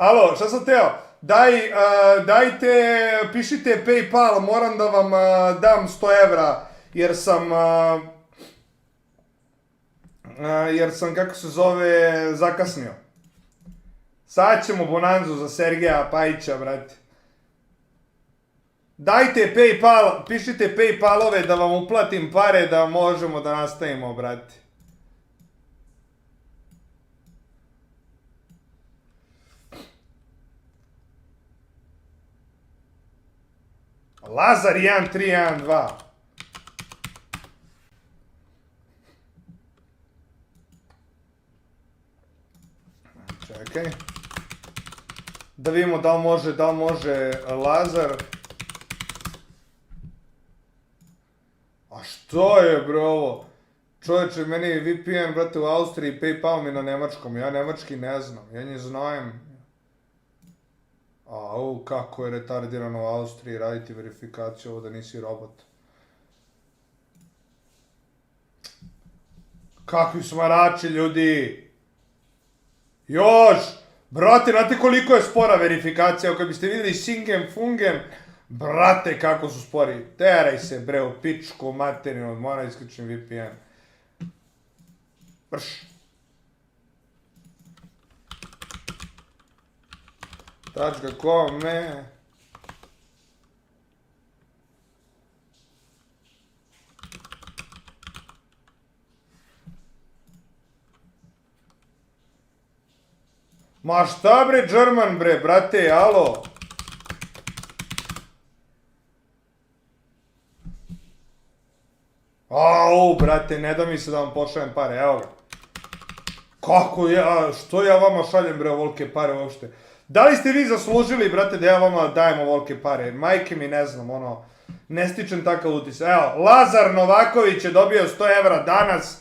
Alo, šta sam teo? Dajte, pišite PayPal, moram da vam dam 100 evra, jer sam, kako se zove, zakasnio. Sad ćemo bonanzu za Sergeja Pajića, brate. Dajte PayPal, pišite PayPalove da vam uplatim pare da možemo da nastavimo, brate. Lazar 1312. Čekaj. Da vidimo da li može Lazar. A što je bro ovo? Čovječe, meni je VPN, brate, u Austriji, PayPal mi na nemačkom. Ja nemački ne znam, ja nje znajem. Au, kako je retardirano u Austriji raditi verifikaciju ovo da nisi robot. Kakvi smarači, ljudi! Još! Brate, znate koliko je spora verifikacija? Ako biste vidjeli Singen Fungen, brate, kako su spori. Teraj se, bre, u pičku materinu, mora isključim VPN. Brš. .com. Ma šta bre, German bre, brate, alo. Au, brate, ne da mi se da vam pošaljem pare, evo ga. Kako ja, što ja vama šaljem bre ovolike pare uopšte? Da li ste vi zaslužili, brate, da ja vama dajem ovolike pare? Majke mi ne znam, ono, ne stičem takav utisak. Evo, Lazar Novaković je dobio 100 evra danas,